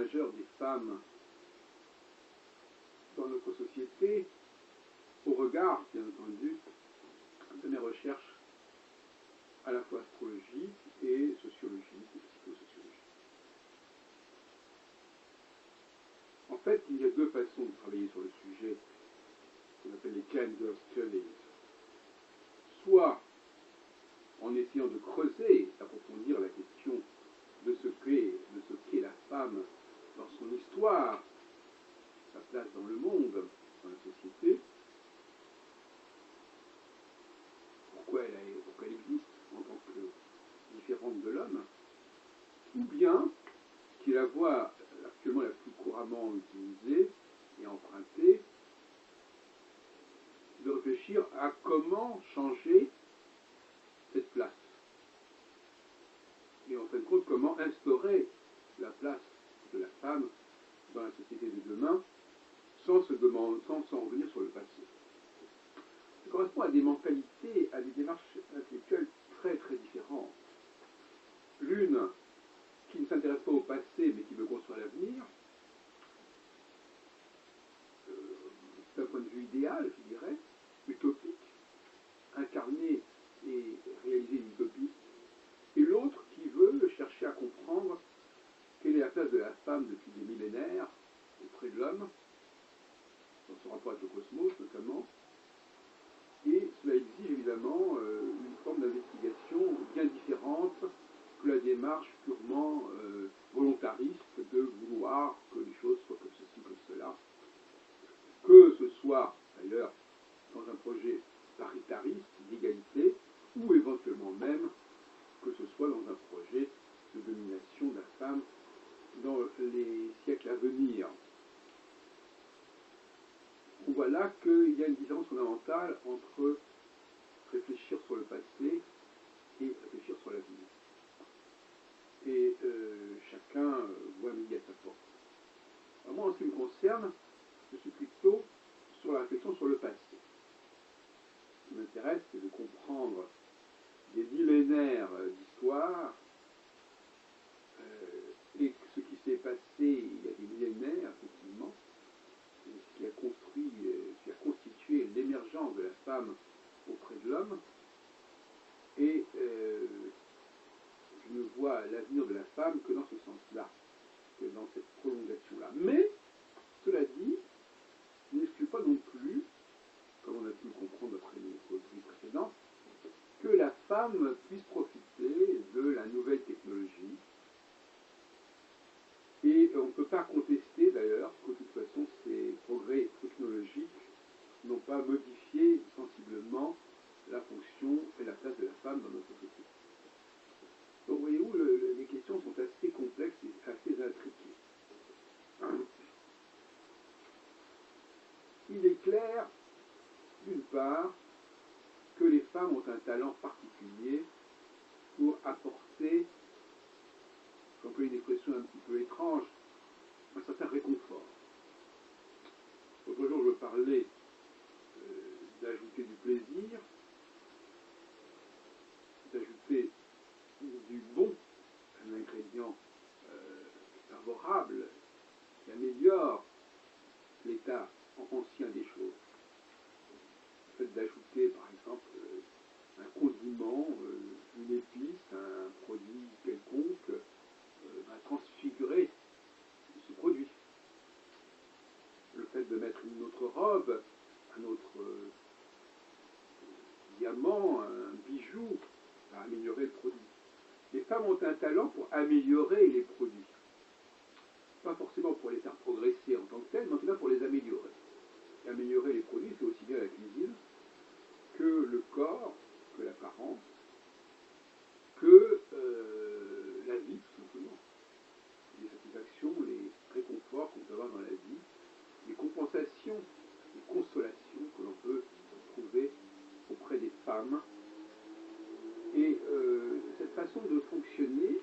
majeur des femmes dans notre société, au regard, bien entendu, de mes recherches à la fois astrologiques et sociologiques et psychosociologiques. En fait, il y a deux façons de travailler sur le sujet qu'on appelle les gender studies. Soit en essayant de creuser, d'approfondir la question de ce qu'est la femme dans son histoire, sa place dans le monde, dans la société, pourquoi elle existe en tant que différente de l'homme, ou bien, qui est la voie actuellement la plus couramment utilisée et empruntée, de réfléchir à comment changer cette place. Et en fin de compte, comment instaurer la place de la femme dans la société de demain sans s'en revenir sur le passé. Ça correspond à des mentalités, à des démarches intellectuelles très très différentes. L'une qui ne s'intéresse pas au passé mais qui veut construire l'avenir, d'un point de vue idéal, je dirais, utopique, incarner et réaliser une utopie, et l'autre qui veut chercher à comprendre quelle est la place de la femme depuis des millénaires auprès de l'homme, dans son rapport avec le cosmos notamment, et cela exige évidemment une forme d'investigation bien différente que la démarche purement volontariste de vouloir que les choses soient comme ceci, comme cela, que ce soit d'ailleurs dans un projet paritariste, d'égalité, ou éventuellement même que ce soit dans un projet de domination de la femme dans les siècles à venir. Voilà qu'il y a une différence fondamentale entre réfléchir sur le passé et réfléchir sur l'avenir. Et chacun voit midi à sa porte. Alors moi, en ce qui me concerne, je suis plutôt sur la réflexion sur le passé. Ce qui m'intéresse, c'est de comprendre des millénaires d'histoire et ce qui s'est passé il y a des millénaires, effectivement, ce qui a constitué l'émergence de la femme auprès de l'homme, et je ne vois l'avenir de la femme que dans ce sens-là, que dans cette prolongation-là. Mais, cela dit, je n'exclus pas non plus, comme on a pu le comprendre après les causeries précédentes, que la femme puisse profiter de la nouvelle technologie. Et on ne peut pas contester d'ailleurs que de toute façon ces progrès technologiques n'ont pas modifié sensiblement la fonction et la place de la femme dans notre société. Donc voyez-vous, les questions sont assez complexes et assez intriquées. Il est clair, d'une part, que les femmes ont un talent particulier pour apporter, j'emploie une expression un petit peu étrange, un certain réconfort. L'autre jour, je parlais d'ajouter du plaisir, d'ajouter du bon, un ingrédient favorable qui améliore l'état ancien des choses. Le fait d'ajouter, par exemple, un condiment, une épice, un produit quelconque, va transfigurer ce produit. Le fait de mettre une autre robe, un autre diamant, un bijou, va améliorer le produit. Les femmes ont un talent pour améliorer les produits. Pas forcément pour les faire progresser en tant que tels, mais en tout cas pour les améliorer. Et améliorer les produits, c'est aussi bien la cuisine que le corps, que l'apparence, que la vie, tout simplement. Les satisfactions, les réconforts qu'on peut avoir dans la vie, les compensations, les consolations que l'on peut trouver auprès des femmes. Et cette façon de fonctionner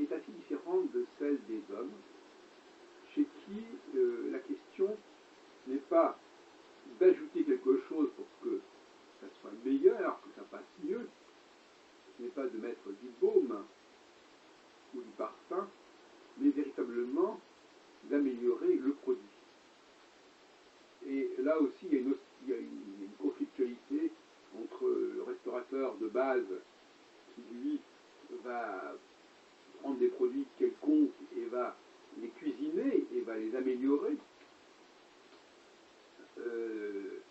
est assez différente de celle des hommes, chez qui la question n'est pas d'ajouter quelque chose pour que ça soit meilleur, que ça passe mieux, ce n'est pas de mettre du baume ou du parfum, mais véritablement d'améliorer le produit. Et là aussi, il y a une conflictualité entre le restaurateur de base qui, lui, va prendre des produits quelconques et va les cuisiner et va les améliorer,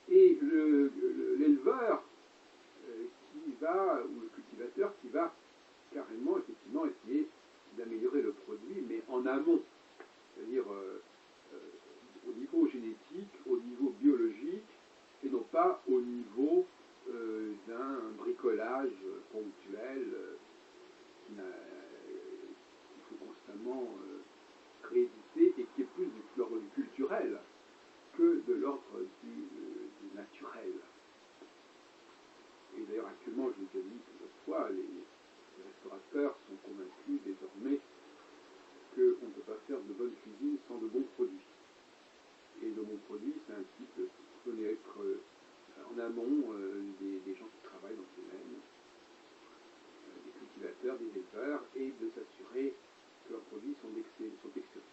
et l'éleveur qui va, ou le cultivateur qui va carrément, effectivement, essayer d'améliorer le produit, mais en amont, c'est-à-dire au niveau génétique, au niveau biologique, et non pas au niveau d'un bricolage ponctuel qu'il faut constamment rééditer et qui est plus de l'ordre du culturel que de l'ordre du naturel. Et d'ailleurs, actuellement, je vous ai dit plusieurs fois, les restaurateurs sont convaincus désormais qu'on ne peut pas faire de bonne cuisine sans de bons produits. Et de bons produits, c'est un type de connaître en amont des gens qui travaillent dans ce domaine, des cultivateurs, des éleveurs, et de s'assurer que leurs produits sont excellents.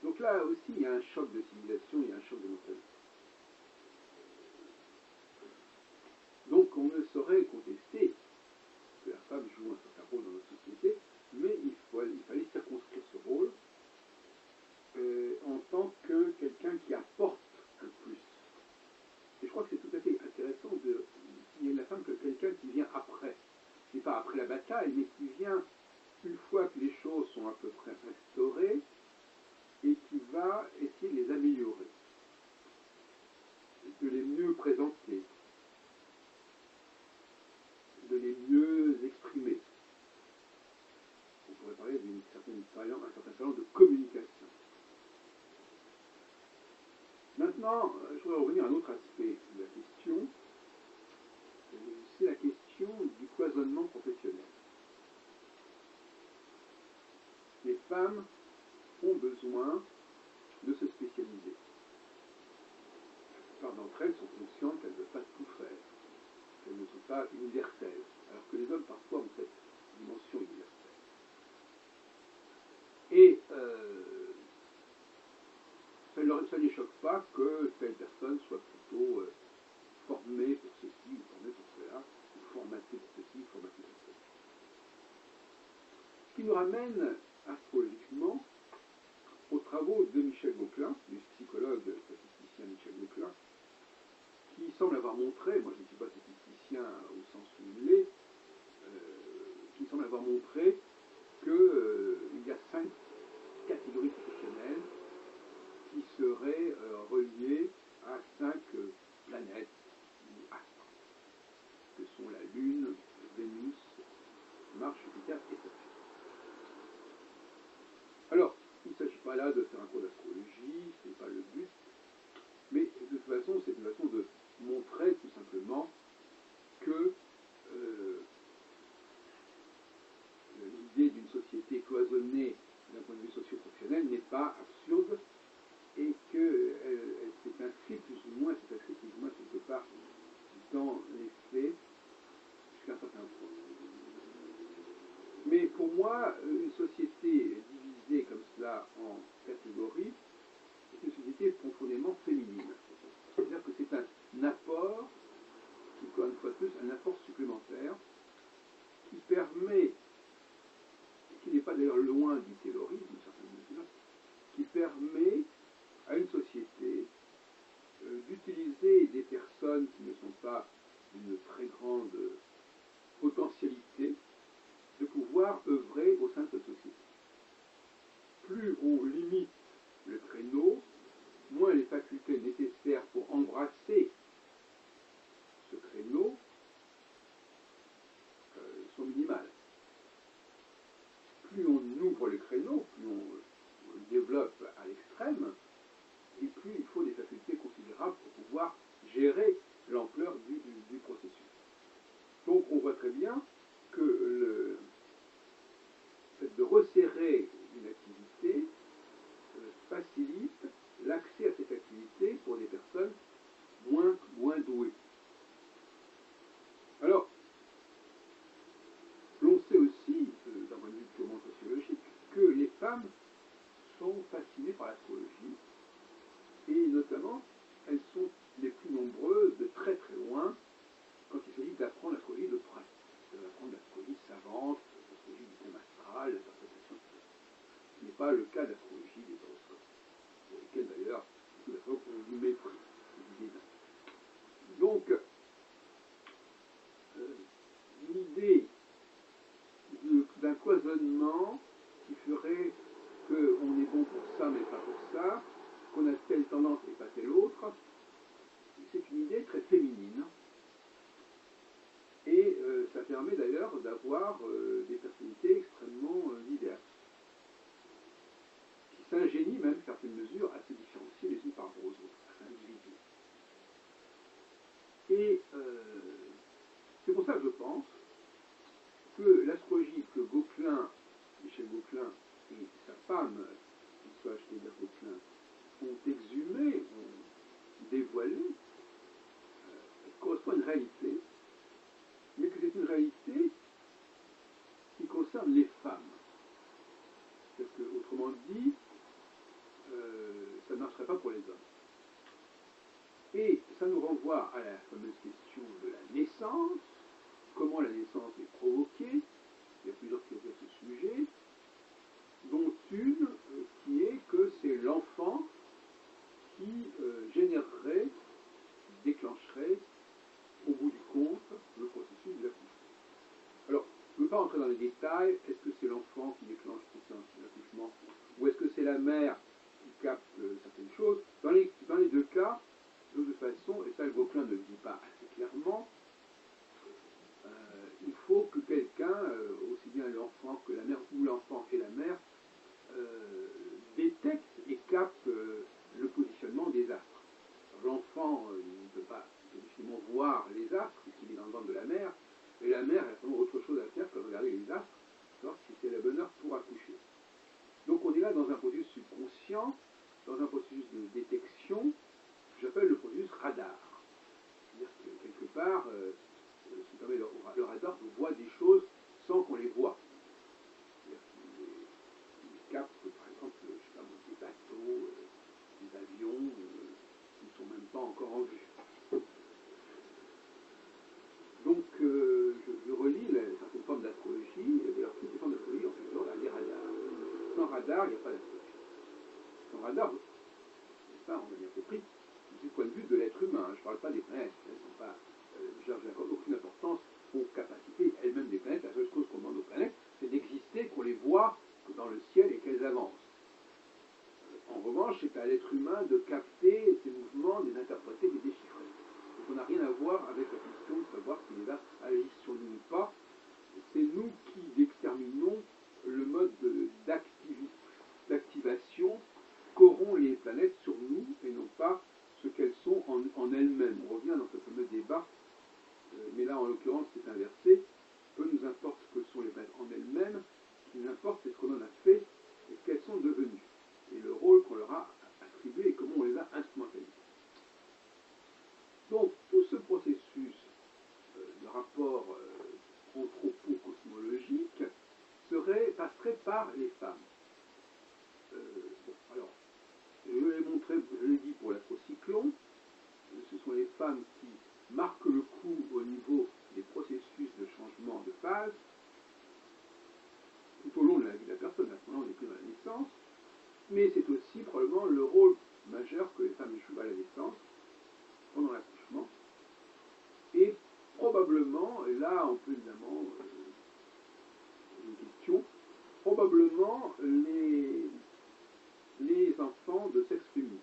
Donc là aussi, il y a un choc de civilisation, il y a un choc de mentalité. Donc on ne saurait contester que la femme joue un certain rôle dans notre société, mais il fallait circonscrire ce rôle en tant que quelqu'un qui apporte un plus. Et je crois que c'est tout à fait intéressant de signer la femme que quelqu'un qui vient après. C'est pas après la bataille, mais qui vient une fois que les choses sont à peu près restaurées et qui va essayer de les améliorer, de les mieux présenter, de les mieux exprimer. On pourrait parler d'un certain talent de communication. Maintenant, je voudrais revenir à un autre aspect de la question, c'est la question du cloisonnement professionnel. Les femmes ont besoin de se spécialiser. La plupart d'entre elles sont conscientes qu'elles ne peuvent pas tout faire, qu'elles ne sont pas universelles, alors que les hommes parfois ont cette dimension universelle. Et ça ne les choque pas que telle personne soit plutôt formée pour ceci ou formée pour cela, ou formatée pour ceci ou formatée pour cela. Ce qui nous ramène astrologiquement aux travaux de Michel Gauquelin, du psychologue statisticien Michel Gauquelin, qui semble avoir montré, moi je ne suis pas statisticien au sens où il l'est, qui semble avoir montré qu'il y a 5 catégories professionnelles qui seraient reliées à 5 planètes ou astres, que sont la Lune, Vénus, Mars, Jupiter et Saturne. Alors, il ne s'agit pas là de faire un cours d'astrologie, ce n'est pas le but, mais de toute façon, c'est une façon de montrer tout simplement que l'idée d'une société cloisonnée d'un point de vue socio-professionnel n'est pas absurde et que c'est inscrit plus ou moins quelque part dans les faits jusqu'à un certain point. Mais pour moi, une société divisée comme cela en catégories est une société profondément féminine. C'est-à-dire que c'est un apport, encore une fois de plus, un apport supplémentaire qui permet, qui n'est pas d'ailleurs loin du taylorisme, d'une certaine mesure, qui permet à une société d'utiliser des personnes qui ne sont pas d'une très grande potentialité, de pouvoir œuvrer au sein de cette société. Plus on limite le créneau, moins les facultés nécessaires pour embrasser ce créneau sont minimales. Plus on ouvre le créneau, plus on le développe à l'extrême, et plus il faut des facultés considérables pour pouvoir gérer l'ampleur du processus. Donc on voit très bien que le fait de resserrer une activité facilite l'accès à cette activité pour des personnes moins douées. Alors, l'on sait aussi, d'un point de vue purement sociologique, que les par l'astrologie, et notamment, elles sont les plus nombreuses de très très loin quand il s'agit d'apprendre l'astrologie de près, d'apprendre l'astrologie savante, l'astrologie du thème astral, l'interprétation, etc. Ce n'est pas le cas d'astrologie des horoscopes, pour lesquels d'ailleurs, beaucoup d'astrologues ont du mépris, du dédain. Donc, l'idée d'un cloisonnement qui ferait qu'on est bon pour ça mais pas pour ça, qu'on a telle tendance et pas telle autre, c'est une idée très féminine. Et ça permet d'ailleurs d'avoir des personnalités extrêmement diverses, qui s'ingénient même, certaines mesures, à se différencier les unes par rapport aux autres, à s'individuer. Et c'est pour ça que je pense que l'astrologie que Gauquelin, Michel Gauquelin et sa femme, François Schneider-Gauquelin, ont exhumé, ont dévoilé, correspond à une réalité, mais que c'est une réalité qui concerne les femmes. C'est-à-dire que, autrement dit, ça ne marcherait pas pour les hommes. Et ça nous renvoie à la fameuse question de la naissance, comment la naissance est provoquée. Il y a plusieurs théories à ce sujet, dont une qui est que c'est l'enfant qui générerait, déclencherait, au bout du compte, le processus de l'accouchement. Alors, je ne veux pas rentrer dans les détails, est-ce que c'est l'enfant qui déclenche le processus de l'accouchement, ou est-ce que c'est la mère qui capte certaines choses. Dans les deux cas, de toute façon, et ça le Gauquelin ne le dit pas assez clairement, il faut que quelqu'un, aussi bien l'enfant que la mère, ou l'enfant et la mère, détecte et capte le positionnement des astres. L'enfant ne peut pas justement voir les astres, puisqu'il est dans le ventre de la mère, et la mère a autre chose à faire que regarder les astres, savoir si c'est la bonne heure pour accoucher. Donc on est là dans un processus subconscient, dans un processus de détection, que j'appelle le processus radar. C'est-à-dire que quelque part, le radar voit des choses sans qu'on les voit. C'est-à-dire qu'il capte, par exemple, je sais pas, des bateaux, des avions, qui ne sont même pas encore en vue. Donc, je relis certaines formes d'astrologie, et d'ailleurs toutes les formes d'astrologie ont toujours des radars. Sans radar, il n'y a pas d'astrologie. Sans radar, on a bien compris, du point de vue de l'être humain, je ne parle pas des planètes, elles ne sont pas, je n'accorde aucune importance aux capacités elles-mêmes des planètes. La seule chose qu'on demande aux planètes, c'est d'exister, qu'on les voit dans le ciel et qu'elles avancent. En revanche, c'est à l'être humain de capter ces mouvements, de les interpréter, de les déchiffrer. Donc on n'a rien à voir avec la question de savoir si les astres agissent sur nous ou pas. C'est nous qui déterminons le mode d'activation qu'auront les planètes sur nous et non pas ce qu'elles sont en elles-mêmes. On revient dans ce fameux débat, mais là en l'occurrence c'est inversé. Peu nous importe ce que sont les planètes en elles-mêmes, ce qui nous importe c'est ce qu'on en a fait et ce qu'elles sont devenues, et le rôle qu'on leur a attribué et comment on les a instrumentalisées. Donc tout ce processus de rapport anthropo-cosmologique passerait par les femmes. Bon, alors, je l'ai montré, je l'ai dit pour l'astrocyclone, ce sont les femmes qui marquent le coup au niveau des processus de changement de phase tout au long de la vie de la personne. À ce moment-là, on n'est plus dans la naissance, mais c'est aussi probablement le rôle majeur que les femmes jouent à la naissance, pendant l'accouchement, et probablement, et là on peut évidemment une question, probablement les enfants de sexe féminin.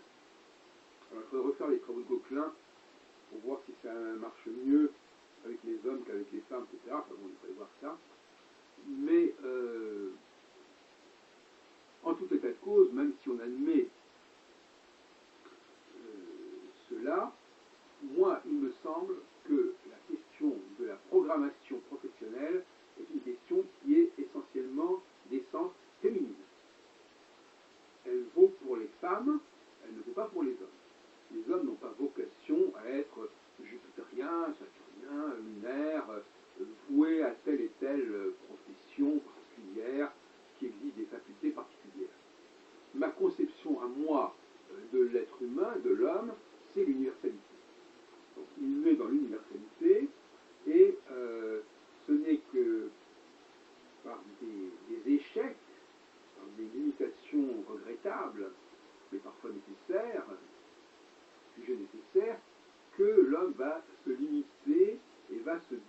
Alors il faudrait refaire les travaux de Gauquelin pour voir si ça marche mieux avec les hommes qu'avec les femmes, etc. Enfin bon, il faudrait voir ça. Mais en tout état de cause, même si on admet cela, moi, il me semble que la question de la programmation professionnelle est une question qui est essentiellement d'essence féminine. Elle vaut pour les femmes, elle ne vaut pas pour les hommes. Les hommes n'ont pas vocation à être jupitériens, saturniens, lunaires, voués à telle et telle profession particulière qui exige des facultés particulières. Ma conception à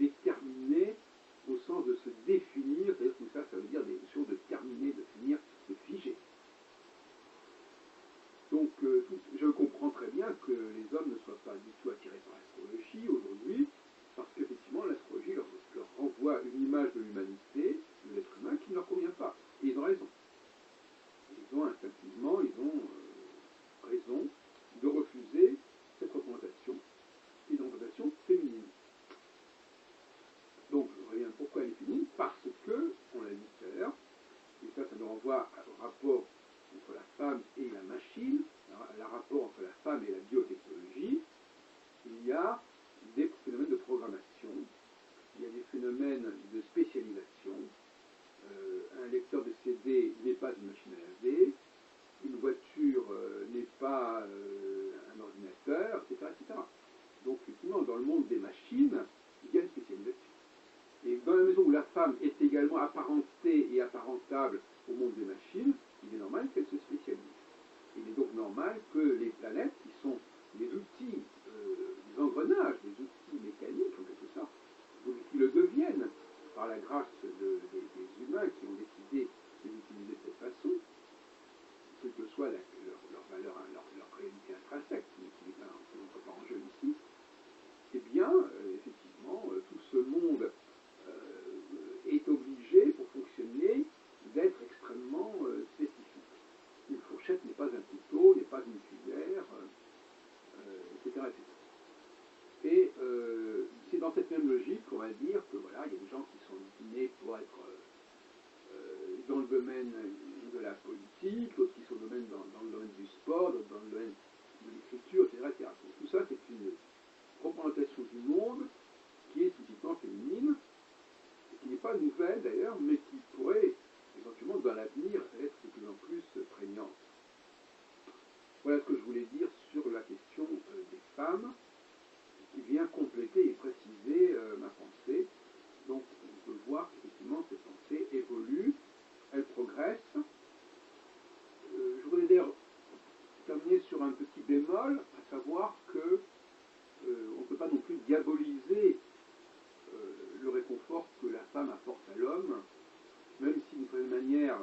déterminer au sens de se définir, c'est-à-dire tout ça, ça veut dire des choses de terminer, de finir, de figer. Donc, je comprends très bien que les hommes ne soient pas du tout attirés par l'astrologie aujourd'hui, parce qu'effectivement, l'astrologie leur renvoie une image de l'humanité, de l'être humain, qui ne leur convient pas. Et ils ont raison. Ils ont instinctivement, raison de refuser cette représentation, une représentation féminine. Donc, je reviens pourquoi elle est féminine, parce que, on l'a dit tout à l'heure, et ça nous renvoie au rapport entre la femme et la machine, le rapport entre la femme et la biotechnologie. Il y a des phénomènes de programmation, il y a des phénomènes de spécialisation. Un lecteur de CD n'est pas une machine à laver, une voiture n'est pas un ordinateur, etc., etc. Donc, effectivement, dans le monde des machines, il y a une spécialisation. Et dans la mesure où la femme est également apparentée et apparentable au monde des machines, il est normal qu'elle se spécialise. Il est donc normal que les planètes, qui sont des outils, des engrenages, des outils mécaniques en quelque sorte, qui le deviennent par la grâce des humains qui ont décidé de l'utiliser de cette façon, quelle que soit leur valeur, leur réalité intrinsèque, qui n'entre pas en jeu ici, eh bien, effectivement, tout ce monde est obligé, pour fonctionner, d'être extrêmement spécifique. Une fourchette n'est pas un couteau, n'est pas une cuillère, etc., etc. Et c'est dans cette même logique qu'on va dire que voilà, il y a des gens qui sont nés pour être dans le domaine de la politique, d'autres qui sont dans le domaine du sport, d'autres dans le domaine de l'écriture, etc., etc. Tout ça, c'est une représentation du monde qui est typiquement féminine, qui n'est pas nouvelle d'ailleurs, mais qui pourrait éventuellement dans l'avenir être de plus en plus prégnante. Voilà ce que je voulais dire sur la question des femmes, qui vient compléter et préciser ma pensée. Donc on peut voir qu'effectivement cette pensée évolue, elle progresse. Je voudrais d'ailleurs terminer sur un petit bémol, à savoir que on ne peut pas non plus diaboliser le réconfort que la femme apporte à l'homme, même si d'une certaine manière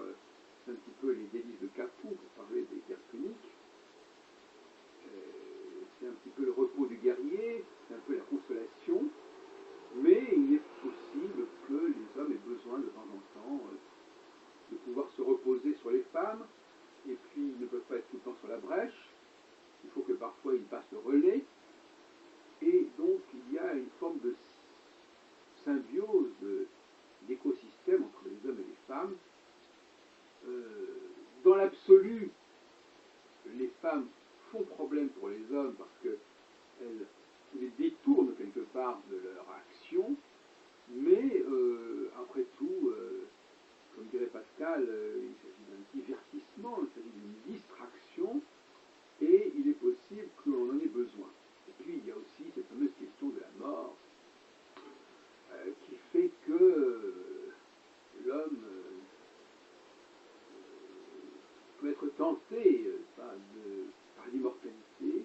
c'est un petit peu les délices de Capoue, pour parler des guerres puniques. C'est un petit peu le repos du guerrier, c'est un peu la consolation, mais il est possible que les hommes aient besoin de temps en temps de pouvoir se reposer sur les femmes, et puis ils ne peuvent pas être tout le temps sur la brèche, il faut que parfois ils passent le relais, et donc il y a une forme de symbiose d'écosystème entre les hommes et les femmes. Dans l'absolu, les femmes font problème pour les hommes parce qu'elles les détournent quelque part de leur action, mais après tout, comme dirait Pascal, il s'agit d'un divertissement, il s'agit d'une distraction, et il est possible que l'on en ait besoin. Et puis il y a aussi cette fameuse question de la mort, qui fait que l'homme peut être tenté par l'immortalité,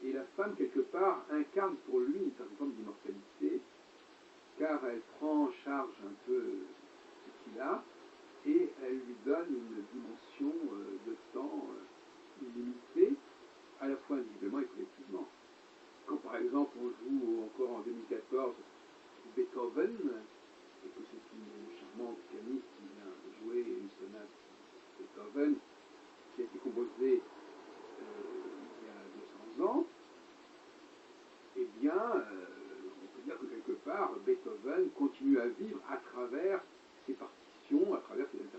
et la femme, quelque part, incarne pour lui une certaine forme d'immortalité, car elle prend en charge un peu ce qu'il a, et elle lui donne une dimension de temps illimitée, à la fois individuellement et collectivement. Quand par exemple on joue encore en 2014 Beethoven, et que c'est une charmante pianiste qui vient de jouer une sonate Beethoven qui a été composée il y a 200 ans, eh bien, on peut dire que quelque part, Beethoven continue à vivre à travers ses partitions, à travers ses interprétations.